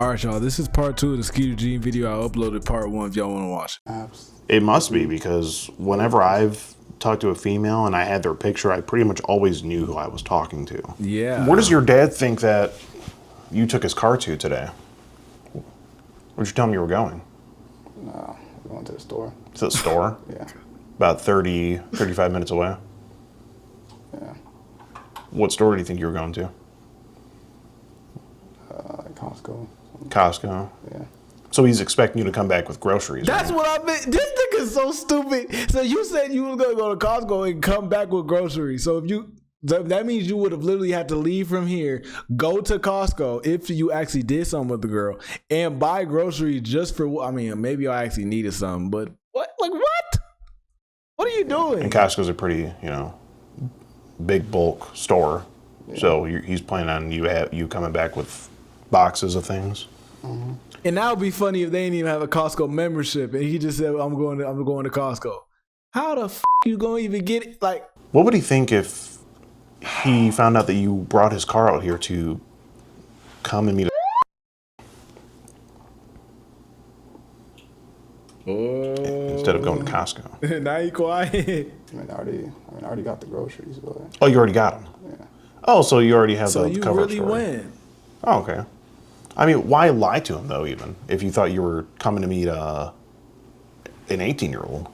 All right, y'all. This is part 2 of the Skeeter Gene video. I uploaded part 1 if y'all want to watch it. It must be, because whenever I've talked to a female and I had their picture, I pretty much always knew who I was talking to. Yeah. Where does your dad think that you took his car to today? Where'd you tell him you were going? No, we're going to the store. To the store? Yeah. About 35 minutes away? Yeah. What store do you think you were going to? Costco. Costco? Yeah. So he's expecting you to come back with groceries. That's right? what I meant. This nigga's so stupid. So you said you was going to go to Costco and come back with groceries. So that means you would have literally had to leave from here, go to Costco if you actually did something with the girl, and buy groceries just for, I mean, maybe I actually needed something, but what? Like what? What are you doing? And Costco's a pretty, big bulk store. Yeah. So he's planning on you coming back with boxes of things. Mm-hmm. And that would be funny if they didn't even have a Costco membership and he just said, I'm going to Costco. How the f you gonna even get it? Like, what would he think if he found out that you brought his car out here to come and meet instead of going to Costco? Now you quiet. I already got the groceries, but Oh, you already got them? yeah. Oh, so you already have So the you cover really story. went. Oh, okay. I mean, why lie to him, though, even, if you thought you were coming to meet an 18-year-old?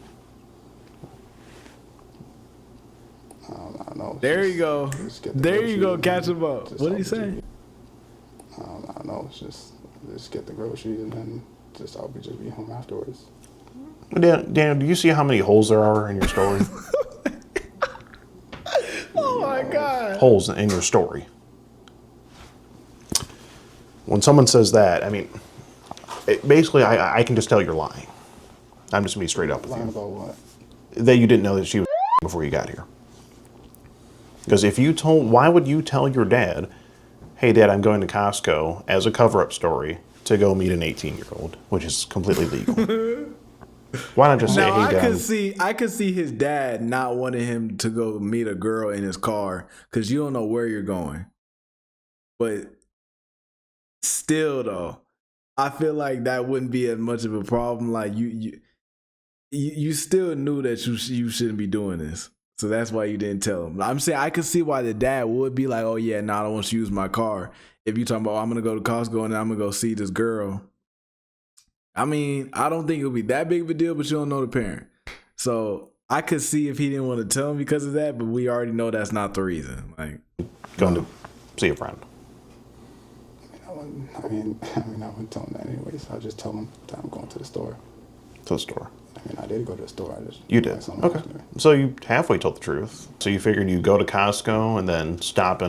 I don't know. There you go. There you go. Catch him up. What did he say? I don't know. It's just get the groceries and then I'll just be home afterwards. Dan, do you see how many holes there are in your story? Oh my God. Holes in your story. When someone says that, I mean, basically, I can just tell you're lying. I'm just going to be straight up with Lying you. about what? That you didn't know that she was before you got here. Because why would you tell your dad, hey, Dad, I'm going to Costco as a cover-up story to go meet an 18-year-old, which is completely legal. Why not just say, Now, hey, Dad? I could see his dad not wanting him to go meet a girl in his car because you don't know where you're going. But still, though, I feel like that wouldn't be as much of a problem. Like you still knew that you shouldn't be doing this, so that's why you didn't tell him. I'm saying I could see why the dad would be like, "Oh yeah, no, I don't want you to use my car." If you talking about, I'm gonna go to Costco and I'm gonna go see this girl. I mean, I don't think it'll be that big of a deal, but you don't know the parent, so I could see if he didn't want to tell him because of that. But we already know that's not the reason. Like Going to see a friend. I wouldn't tell him that anyways. I'll just tell him that I'm going to the store. To the store. I did go to the store. You did? Okay. So you halfway told the truth. So you figured you'd go to Costco and then stop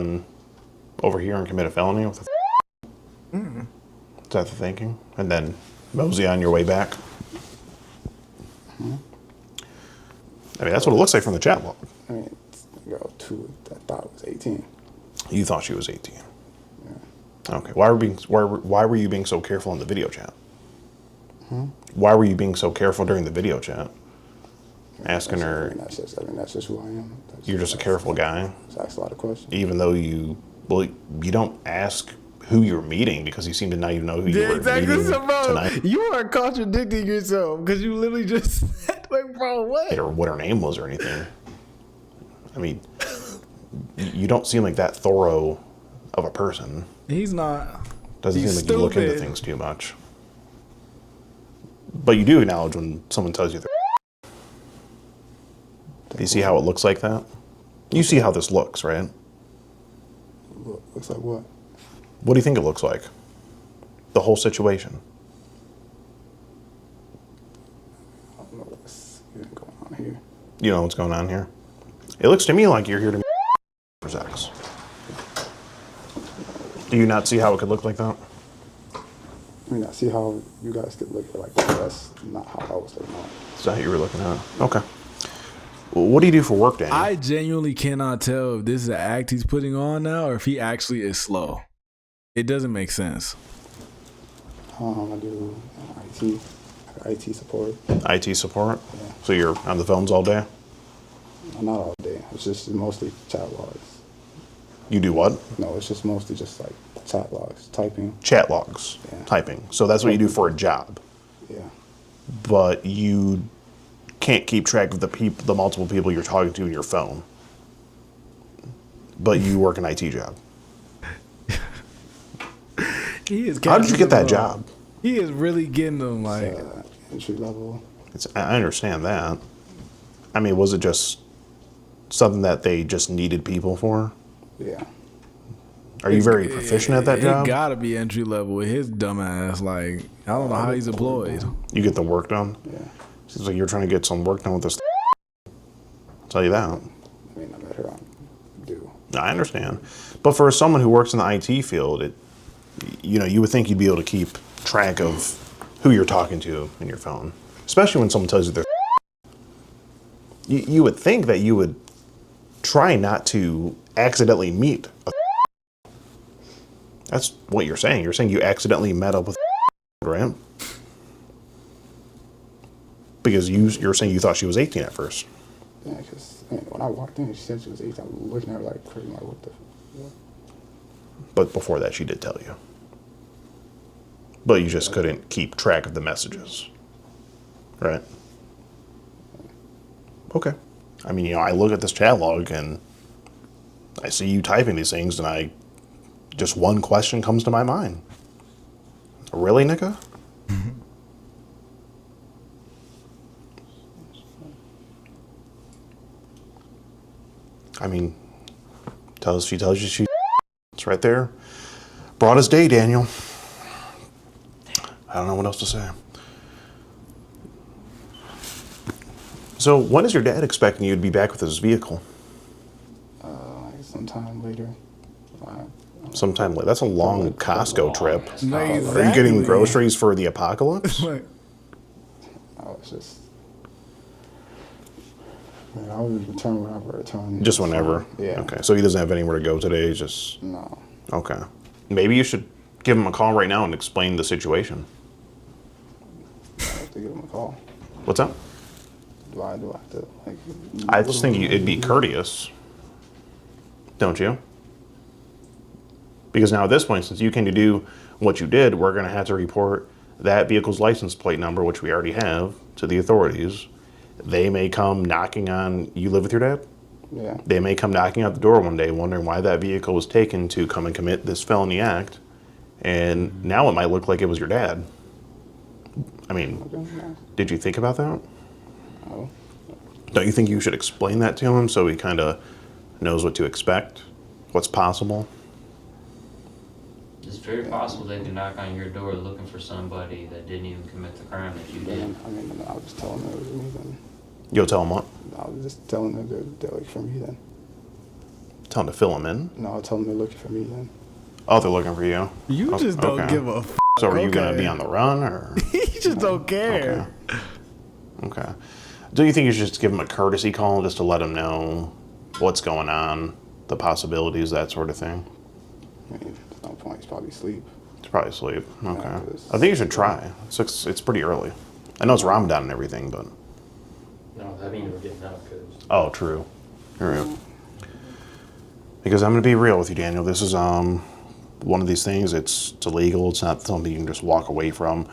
over here and commit a felony with a Is that the thinking? And then mosey on your way back? Mm-hmm. I mean, that's what it looks like from the chat log. I mean, girl too that thought it was 18. You thought she was 18. Yeah. Okay. Why were you being so careful in the video chat? Why were you being so careful during the video chat? Asking her. That's just who I am. You're just a careful guy. Just ask a lot of questions. Even though you don't ask who you're meeting because you seem to not even know who you were meeting tonight. You are contradicting yourself because you literally just said, like, bro, what? Or what her name was or anything. I mean, you don't seem like that thorough of a person. He's not. Doesn't He's seem like you look into things too much. But you do acknowledge when someone tells you they're. Do you see how it looks like that? You see how this looks, right? Looks like what? What do you think it looks like? The whole situation. I don't know what's going on here. You know what's going on here? It looks to me like you're here to for sex. Do you not see how it could look like that? I mean, I see how you guys could look at it like that. That's not how I was looking at it. Is that how you were looking at it? Okay. Well, what do you do for work, Danny? I genuinely cannot tell if this is an act he's putting on now or if he actually is slow. It doesn't make sense. I do IT support. IT support? Yeah. So you're on the phones all day? Not all day. It's just mostly chat logs. You do what? No, it's just mostly just like chat logs, typing. Chat logs, Yeah. typing. So that's what you do for a job. Yeah. But you can't keep track of the multiple people you're talking to in your phone. But you work an IT job. How did you get that job? He is really getting them like Entry level. I understand that. I mean, was it just something that they just needed people for? Yeah. Are you very proficient at that job? It gotta be entry level with his dumb ass. Like, I don't know how he's employed. You get the work done? Yeah. Seems like you're trying to get some work done with this. I'll tell you that. I mean, I let her do. I understand. But for someone who works in the IT field, you would think you'd be able to keep track of who you're talking to in your phone. Especially when someone tells you they're you would think that you would try not to accidentally meet a That's what you're saying. You're saying you accidentally met up with right? Because you're saying you thought she was 18 at first. Yeah, because when I walked in, she said she was 18. I was looking at her like crazy, like, what the what? But before that, she did tell you. But you just couldn't keep track of the messages. Right? Okay. I mean, I look at this chat log and I see you typing these things and just one question comes to my mind. Really, Nika? I mean, she tells you it's right there. Broad as day, Daniel. I don't know what else to say. So, when is your dad expecting you to be back with his vehicle? Like sometime later. Sometime later. That's a long Costco trip. Exactly. Are you getting groceries for the apocalypse? Oh, it's just. Man, I will return whenever I return. Just whenever? Yeah. Okay, so he doesn't have anywhere to go today, just... No. Okay. Maybe you should give him a call right now and explain the situation. I have to give him a call. What's up? Do I have to, like... I just think it'd be courteous. Don't you? Because now at this point, since you came to do what you did, we're going to have to report that vehicle's license plate number, which we already have, to the authorities. They may come knocking on... You live with your dad? Yeah. They may come knocking at the door one day wondering why that vehicle was taken to come and commit this felony act. And now it might look like it was your dad. I mean, did you think about that? Oh. Don't you think you should explain that to him so he kind of knows what to expect? What's possible? It's very possible they could knock on your door looking for somebody that didn't even commit the crime that you did. I mean, I'll just tell them it was me then. You'll tell him what? I'll just tell them they're looking for me then. Tell him to fill him in? No, I'll tell them they're looking for me then. Oh, they're looking for you? You just don't give a f. So are you going to be on the run, or? You just don't care. Okay. Do you think you should just give him a courtesy call just to let him know what's going on, the possibilities, that sort of thing? I mean, at no point, he's probably asleep. He's probably asleep. Okay. Yeah, I think you should try. It's pretty early. I know it's Ramadan and everything, but... No, that means we're getting up because... Oh, true. You're right. Because I'm going to be real with you, Daniel. This is one of these things. It's illegal. It's not something you can just walk away from.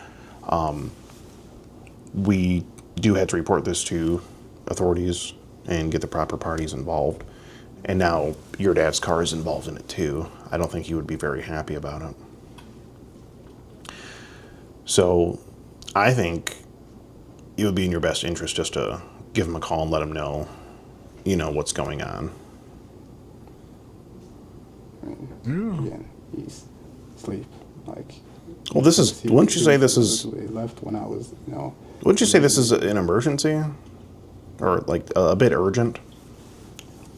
We do have to report this to authorities and get the proper parties involved. And now your dad's car is involved in it too. I don't think he would be very happy about it. So I think it would be in your best interest just to give him a call and let him know, what's going on. Again, he's asleep. Like. Well, wouldn't you say this is... He left when I was, Wouldn't you say this is an emergency? Or like a bit urgent?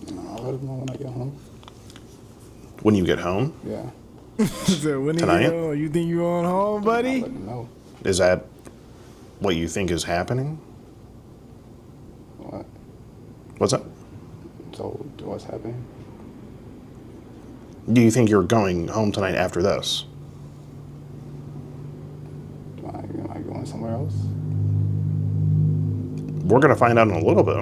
I'll let him know when I get home. When you get home? Yeah. So when Tonight? You think you on home, I'll buddy? let him know. Is that what you think is happening? What? What's up? So, what's happening? Do you think you're going home tonight after this? Am I going somewhere else? We're going to find out in a little bit.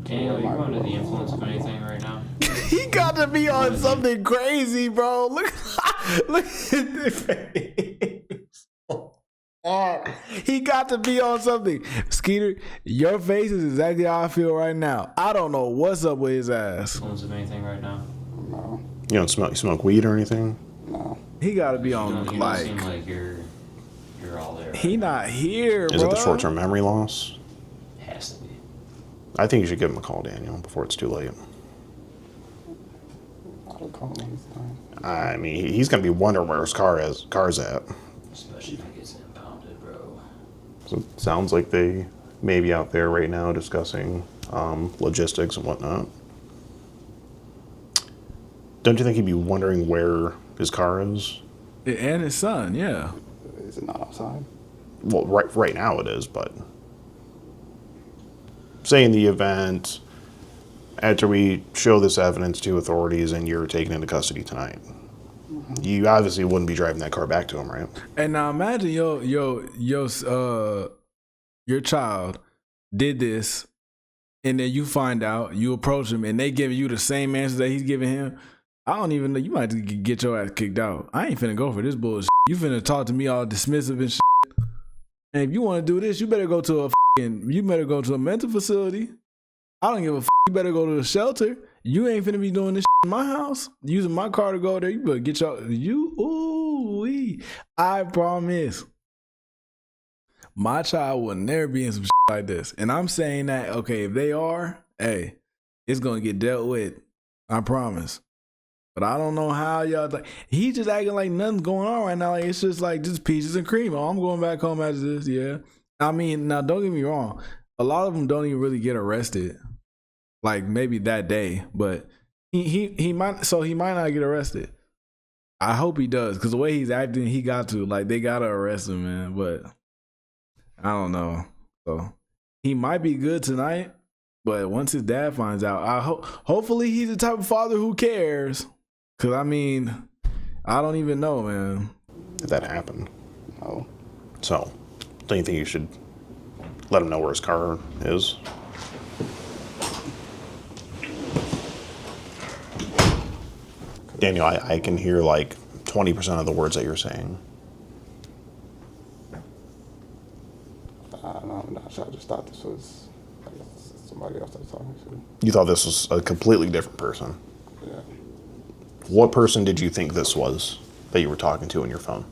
Daniel, are you under the influence of anything right now? He got to be on something crazy, bro. Look at this face. He got to be on something. Skeeter, your face is exactly how I feel right now. I don't know what's up with his ass. Owns of anything right now? No. You don't smoke weed or anything? No. He got to be You on don't like. seem like you're all there. He not here, bro. Is it the short-term memory loss? Has to be. I think you should give him a call, Daniel, before it's too late. I'll call him this time. I mean, he's gonna be wondering where his car's at. Especially if it gets impounded, bro. So it sounds like they may be out there right now discussing logistics and whatnot. Don't you think he'd be wondering where his car is? And his son, yeah. Is it not outside? Well, right now it is, but say in the event after we show this evidence to authorities and you're taken into custody tonight, you obviously wouldn't be driving that car back to him, right? And now imagine your child did this, and then you find out, you approach him, and they give you the same answers that he's giving him. I don't even know. You might get your ass kicked out. I ain't finna go for this bullshit. You finna talk to me all dismissive and shit. And if you want to do this, you better go to a mental facility. I don't give a you better go to the shelter. You ain't finna be doing this in my house, using my car to go there. You better get I promise. My child will never be in some shit like this. And I'm saying that, okay, if they are, hey, it's gonna get dealt with. I promise. But I don't know how y'all like. He just acting like nothing's going on right now. Like it's just like just peaches and cream. Oh, I'm going back home after this. Yeah. I mean, now don't get me wrong. A lot of them don't even really get arrested. Like maybe that day, but he might. So he might not get arrested. I hope he does, because the way he's acting, he got to. Like they gotta arrest him, man. But I don't know. So he might be good tonight. But once his dad finds out, hopefully he's the type of father who cares. Cause I mean, I don't even know, man. If that happened. No. So, don't you think you should let him know where his car is? Daniel, I can hear like 20% of the words that you're saying. I'm not sure. I just thought this was somebody else I was talking to. You thought this was a completely different person. Yeah. What person did you think this was that you were talking to on your phone?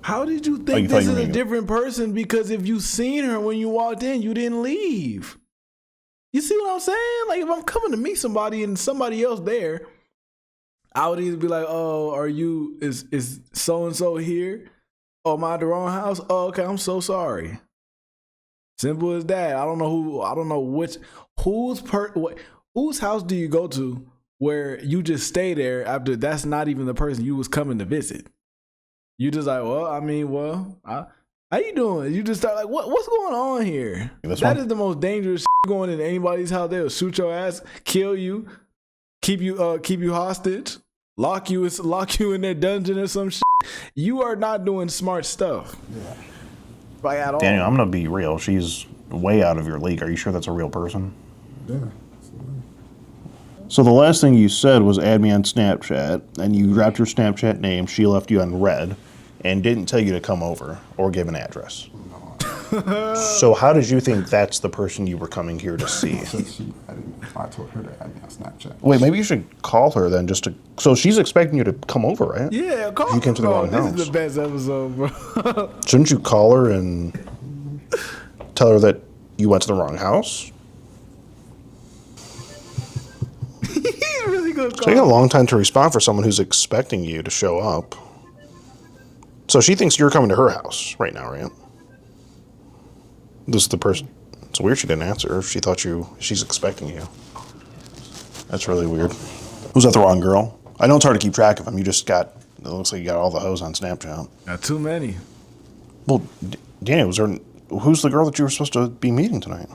How did you think this is a different person? Because if you seen her when you walked in, you didn't leave. You see what I'm saying? Like if I'm coming to meet somebody and somebody else there, I would either be like, "Oh, is so and so here? Oh, am I at the wrong house? Oh, okay, I'm so sorry." Simple as that. I don't know whose house do you go to where you just stay there after that's not even the person you was coming to visit. You just like, how you doing? You just start like, what's going on here? That is the most dangerous shit going in anybody's house. They'll shoot your ass, kill you, keep you hostage, lock you in their dungeon or some shit. You are not doing smart stuff. Yeah. Like at all. Daniel, I'm gonna be real. She's way out of your league. Are you sure that's a real person? Yeah. So the last thing you said was add me on Snapchat, and you grabbed her Snapchat name. She left you on red and didn't tell you to come over or give an address. No. So how did you think that's the person you were coming here to see? I told her to add me on Snapchat. Wait, maybe you should call her then so she's expecting you to come over, right? Yeah, call her. You came to the wrong house. This is the best episode, bro. Shouldn't you call her and tell her that you went to the wrong house? He's really good. It's taking a long time to respond for someone who's expecting you to show up. So she thinks you're coming to her house right now, right? This is the person. It's weird she didn't answer. She thought she's expecting you. That's really weird. Was that the wrong girl? I know it's hard to keep track of them. It looks like you got all the hoes on Snapchat. Not too many. Well, Daniel, who's the girl that you were supposed to be meeting tonight?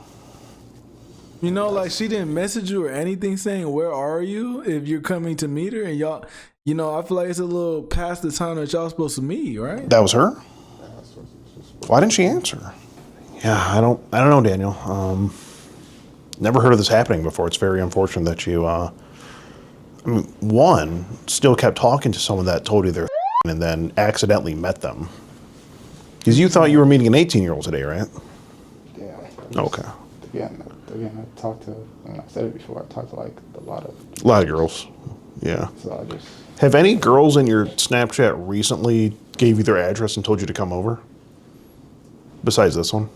You know, like she didn't message you or anything saying, "Where are you?" If you're coming to meet her, and y'all, you know, I feel like it's a little past the time that y'all supposed to meet, right? That was her? Why didn't she answer? Yeah, I don't know, Daniel. Never heard of this happening before. It's very unfortunate that you I mean, one still kept talking to someone that told you they're and then accidentally met them. Because you thought you were meeting an 18-year-old today, right? Yeah. Okay. Again, I talked to, and I said it before, I talked to like a lot of girls. Yeah. So I just. Have any girls in your Snapchat recently gave you their address and told you to come over? Besides this one?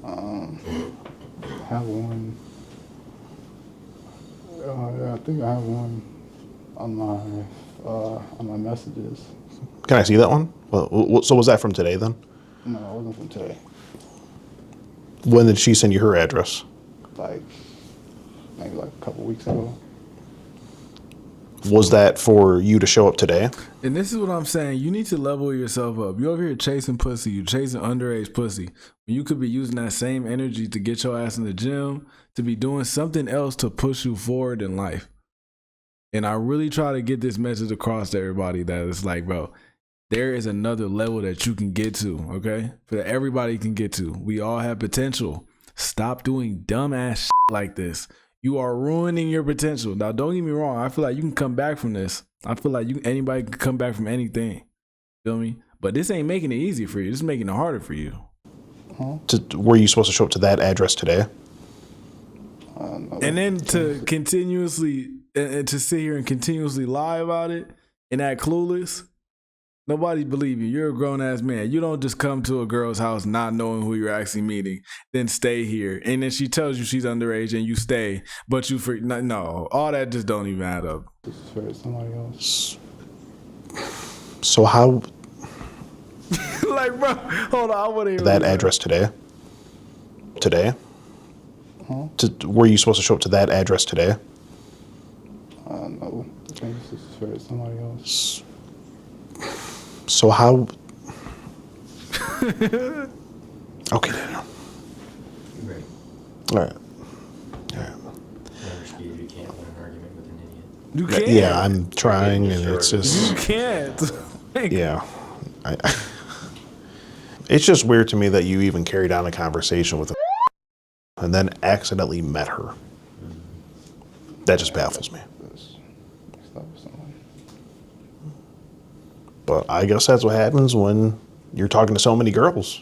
I have one. Yeah, I think I have one on my messages. Can I see that one? Well, so was that from today then? No, it wasn't from today. When did she send you her address? Like maybe like a couple weeks ago. Was that for you to show up today? And this is what I'm saying. You need to level yourself up. You over here chasing pussy. You chasing underage pussy. You could be using that same energy to get your ass in the gym, to be doing something else to push you forward in life. And I really try to get this message across to everybody that it's like, bro, there is another level that you can get to, okay? That everybody can get to. We all have potential. Stop doing dumbass shit like this. You are ruining your potential. Now, don't get me wrong. I feel like you can come back from this. I feel like anybody can come back from anything. Feel me? But this ain't making it easy for you. This is making it harder for you. Were you supposed to show up to that address today? No. And then to continuously, and to sit here and continuously lie about it and act clueless, nobody believe you. You're a grown-ass man. You don't just come to a girl's house not knowing who you're actually meeting, then stay here. And then she tells you she's underage and you stay, but you no, all that just don't even add up. This is for somebody else. So how... Like, bro, hold on. I want to hear that address today? Today? Huh? Were you supposed to show up to that address today? No. I think this is for somebody else. So how... Okay, Daniel. Right. All right. Never scared you can't win an argument with an idiot. You can't. Yeah, I'm trying, and it's just... You can't. Yeah. It's just weird to me that you even carried on a conversation with a and then accidentally met her. That just baffles me. But I guess that's what happens when you're talking to so many girls.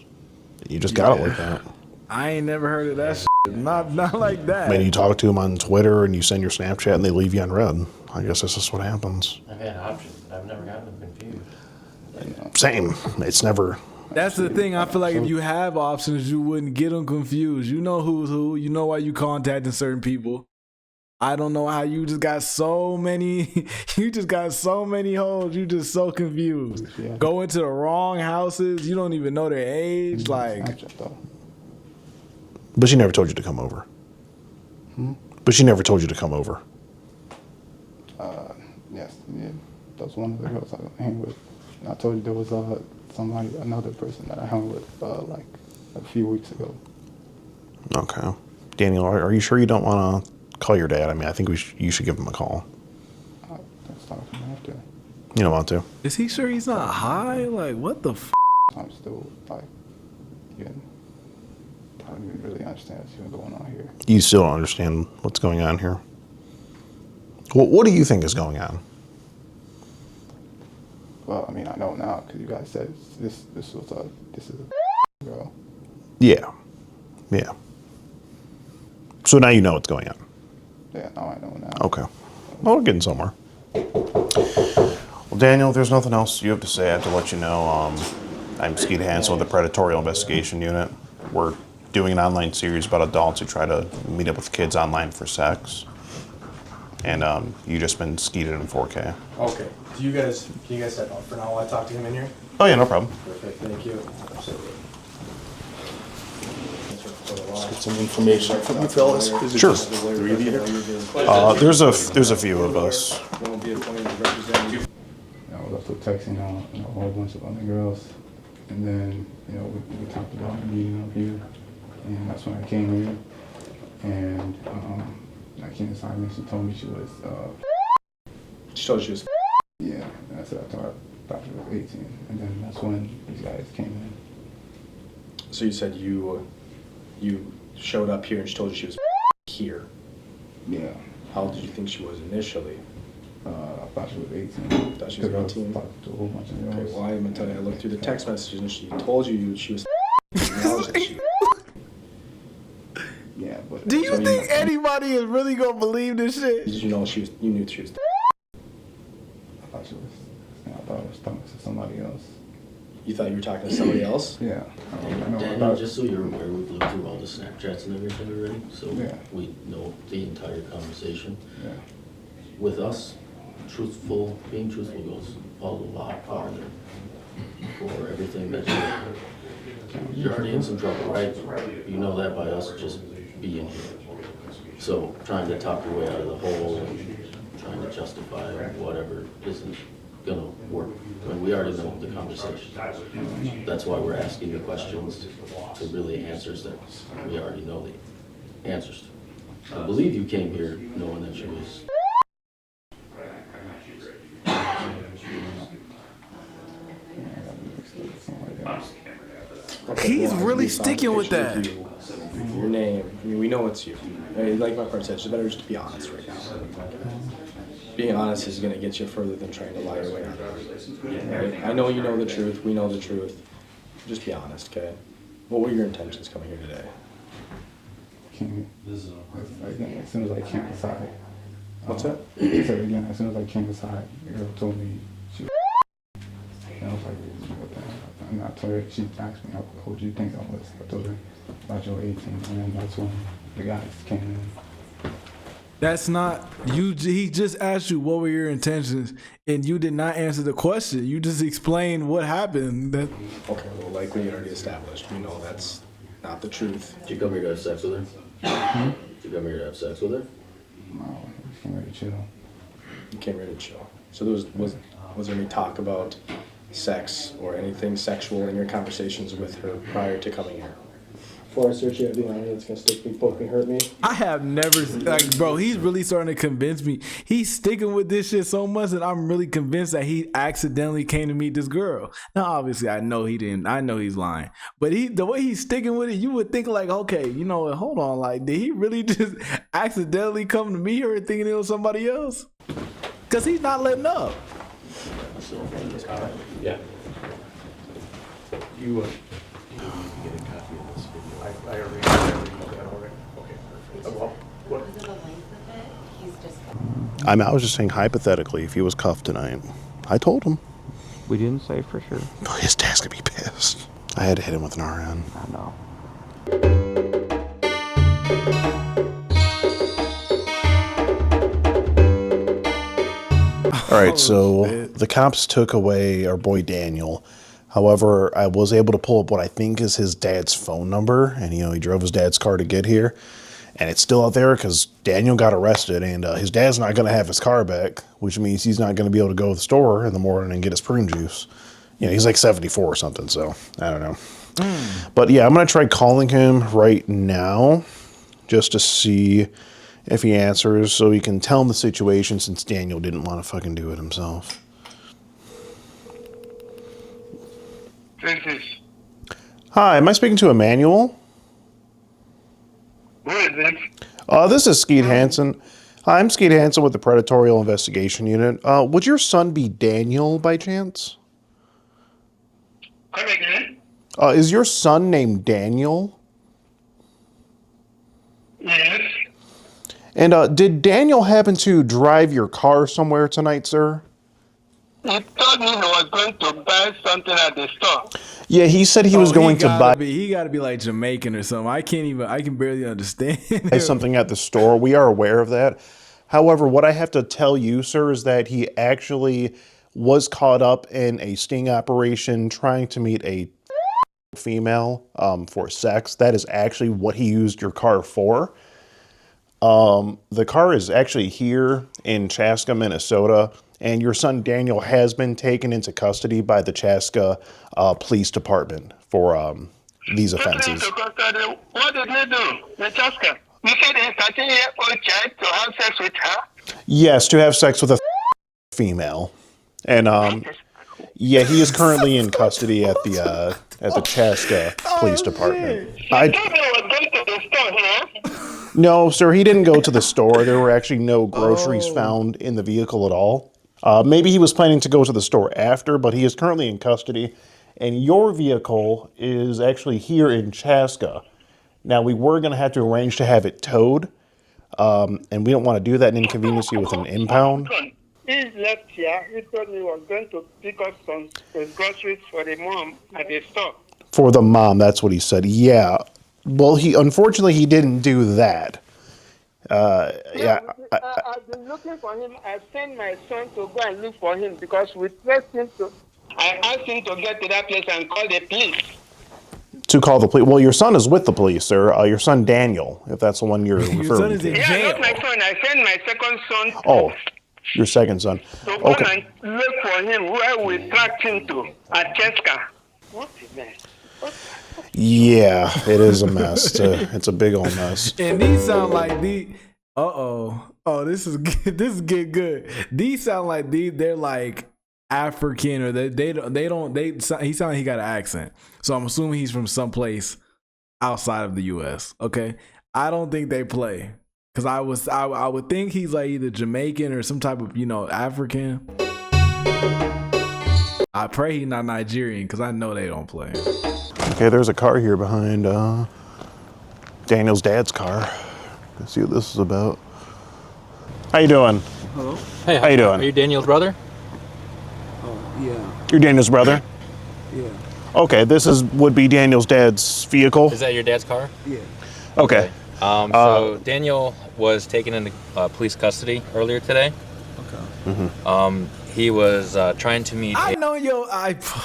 You just got it like that. I ain't never heard of that shit. Not like that. Man, you talk to them on Twitter and you send your Snapchat and they leave you unread. I guess that's just what happens. I've had options, but I've never gotten them confused. Same. It's never... That's the thing. I feel like if you have options, you wouldn't get them confused. You know who's who. You know why you contacting certain people. I don't know how you just got so many. You just got so many hoes. You just so confused. Yeah. Go into the wrong houses. You don't even know their age. Like, but she never told you to come over. But she never told you to come over. Yes, yeah. That was one of the girls I hang with. And I told you there was another person that I hung with like a few weeks ago. Okay. Daniel, are you sure you don't want to call your dad? I mean, I think you should give him a call. Let's talk to him after. You don't want to? is he sure he's not high? Like, what the f? I'm still like, I don't even really understand what's even going on here. You still don't understand what's going on here? Well, what do you think is going on? Well, I mean, I know now because you guys said this is a girl. Yeah. So now you know what's going on. Yeah, now I know now. Okay. Well, we're getting somewhere. Well, Daniel, if there's nothing else you have to say, I have to let you know I'm Skeet Hansel with the Predatorial Investigation Unit. We're doing an online series about adults who try to meet up with kids online for sex. And you just been skeeted in 4K. Okay. Can you guys step up for now while I talk to him in here? Oh, yeah, no problem. Perfect, thank you. Let's get some information from you fellas. Is it Sure. just the three of you here? There's a few of us. I was also texting a whole bunch of other girls, and then we talked about meeting up here, and that's when I came here, and I came inside and she told me she was. She told you she was. Yeah, and I said I thought she was 18, and then that's when these guys came in. So you said you showed up here and she told you she was here. Yeah. How old did you think she was initially? I thought she was 18. Thought she was 18? Talked to a whole bunch of girls. Okay, well, I'm gonna tell you, I looked through the text messages and she told you she was acknowledged that she. Yeah, but Do you so think anybody is really gonna believe this shit? Did you know you knew she was. I thought I was talking to somebody else. You thought you were talking to somebody else? Yeah. Daniel, just so you're aware, we've looked through all the Snapchats and everything already, so Yeah. we know the entire conversation. Yeah. With us, being truthful goes a lot farther for everything that you're already in some trouble, right? You know that by us just being here. So trying to talk your way out of the hole and trying to justify whatever isn't gonna work when we already know the conversation. That's why we're asking the questions to really answers that we already know the answers to. I believe you came here knowing that she was. He's really sticking with that. Your name. I mean, we know it's you. I mean, like my friend said, it's better just to be honest right now. Being honest is going to get you further than trying to lie your way out of it. Right? I know you know the truth. We know the truth. Just be honest, okay? What were your intentions coming here today? Again, as soon as I came inside. What's that? I said again, as soon as I came inside, the girl told me she was. And I was like, what the hell? And I told her, she asked me, how old do you think I was? I told her about your 18, and then that's when the guys came in. That's not you. He just asked you what were your intentions, and you did not answer the question. You just explained what happened. That Okay, well, like we already established, we know that's not the truth. Did you come here to have sex with her? Did you come here to have sex with her? No, we just came ready to chill. You came here to chill. So was there any talk about sex or anything sexual in your conversations with her prior to coming here? Before I search you, I'd be lying, it's gonna stick me, poke me, hurt me. I have never like, bro. He's really starting to convince me. He's sticking with this shit so much that I'm really convinced that he accidentally came to meet this girl. Now, obviously, I know he didn't. I know he's lying, but the way he's sticking with it, you would think like, okay, you know what? Hold on, like, did he really just accidentally come to meet her thinking it was somebody else? Because he's not letting up. Yeah. You get a copy of this video. I already got that already. Okay, well, what? I was just saying hypothetically, if he was cuffed tonight, I told him. We didn't say for sure. Oh, his dad's gonna be pissed. I had to hit him with an RN. I know. All right, so the cops took away our boy Daniel. However, I was able to pull up what I think is his dad's phone number, and he drove his dad's car to get here, and it's still out there because Daniel got arrested, and his dad's not going to have his car back, which means he's not going to be able to go to the store in the morning and get his prune juice. He's like 74 or something, so I don't know. But yeah, I'm going to try calling him right now just to see if he answers so he can tell him the situation since Daniel didn't want to fucking do it himself. Hi, am I speaking to Emmanuel? Who is it? This is Skeet Hansen. Hi, I'm Skeet Hansen with the Predatorial Investigation Unit. Would your son be Daniel by chance? Come again? Is your son named Daniel? Yes. And did Daniel happen to drive your car somewhere tonight, sir? He told me he was going to buy something at the store. Yeah, he said he was going to buy He got to be like Jamaican or something. I can barely understand. something at the store. We are aware of that. However, what I have to tell you, sir, is that he actually was caught up in a sting operation trying to meet a female for sex. That is actually what he used your car for. The car is actually here in Chaska, Minnesota, and your son Daniel has been taken into custody by the Chaska Police Department for these offenses. What did he do? The Chaska. You said a 13-year-old child to have sex with her? Yes, to have sex with a female. And yeah, he is currently in custody at the Chaska Police Department. He told me he was going to the store here. No, sir, he didn't go to the store. There were actually no groceries found in the vehicle at all. Maybe he was planning to go to the store after, but he is currently in custody. And your vehicle is actually here in Chaska. Now, we were going to have to arrange to have it towed, and we don't want to do that and inconvenience you with an impound. He left here. He told me he was going to pick up some groceries for the mom at the store. For the mom, that's what he said. Yeah. Well, unfortunately he didn't do that. Yeah. I've been looking for him. I sent my son to go and look for him because we pressed him to. I asked him to get to that place and call the police. To call the police. Well, your son is with the police, sir. Your son Daniel, if that's the one you're referring Your son is to. in Yeah, jail. not my son. I sent my second son to, Oh, your second son. to go Okay. and look for him where we tracked him to at Cheska. What is that? Yeah, it is a mess. It's a big old mess. And these sound like the. Oh, this is this is getting good. These sound like they're like African or they don't. He sound like he got an accent. So I'm assuming he's from someplace outside of the U.S. Okay, I don't think they play because I would think he's like either Jamaican or some type of African. I pray he's not Nigerian because I know they don't play. Okay, there's a car here behind Daniel's dad's car. Let's see what this is about. How you doing? Hello? Hey, How you doing? Are you Daniel's brother? Oh, yeah, You're Daniel's brother? yeah, Okay, this would be Daniel's dad's vehicle. Is that your dad's car? yeah. Okay. So Daniel was taken into police custody earlier today. Okay. He was trying to meet. I know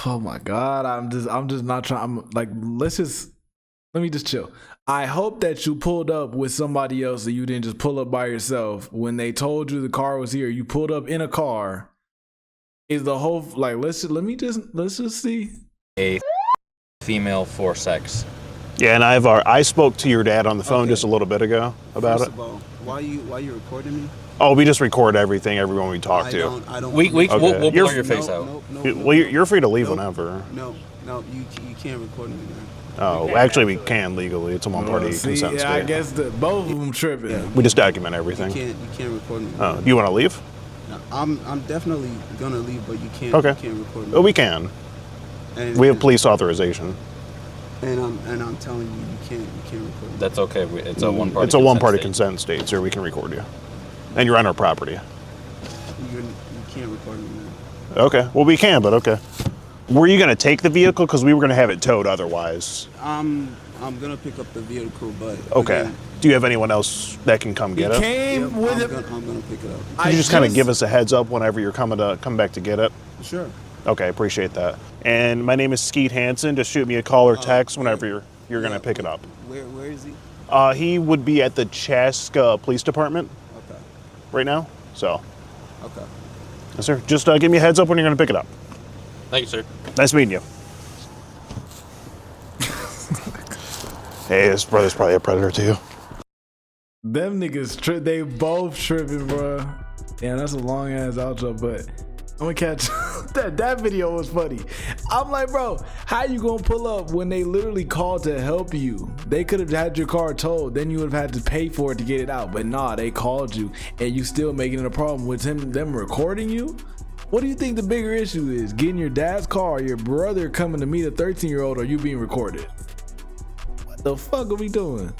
oh my God, I'm just not trying. I'm like, let me just chill. I hope that you pulled up with somebody else, that you didn't just pull up by yourself. When they told you the car was here, you pulled up in a car. Is the whole like? Let's just see. a female for sex. Yeah, and I spoke to your dad on the phone Okay. just a little bit ago about First it. of all, why you recording me? Oh, we just record everyone we talk to. I don't. We Okay. we'll You're- blur your face out. Well, you're free to leave Nope. whenever. No, you can't record me, man. Oh, actually, we can legally. It's a one-party See, consent yeah, I state. guess both of them tripping. Yeah. We just document You everything. can't record me. Oh, do you want to leave? No, I'm definitely gonna leave, but you can't. Okay. You can't record me. Oh, we can. And, We have police authorization. And I'm telling you, you can't record me. That's okay. It's a one-party. It's a one-party consent consent state, so we can record you. And you're on our property. You can't record me, man. Okay. Well, we can, but okay. Were you going to take the vehicle? Because we were going to have it towed otherwise. I'm gonna pick up the vehicle, but Okay. again, Do you have anyone else that can come get it? Came yep, with I'm it. gonna pick it up. Could you just kind of give us a heads up whenever you're come back to get it? Sure. Okay, appreciate that. And my name is Skeet Hansen. Just shoot me a call or text whenever you're going to pick it up. Where is he? He would be at the Chaska Police Department Okay. right now. So, Okay. yes, sir. Just give me a heads up when you're going to pick it up. Thank you, sir. Nice meeting you. Hey, this brother's probably a predator too. Them niggas, they both tripping, bro. Yeah, that's a long ass outro, but I'm gonna catch that video was funny. I'm like, bro, how you gonna pull up when they literally called to help you? They could have had your car towed, then you would have had to pay for it to get it out. But nah, they called you, and you still making it a problem with them recording you. What do you think the bigger issue is? Getting your dad's car, or your brother coming to meet a 13-year-old, or you being recorded? What the fuck are we doing?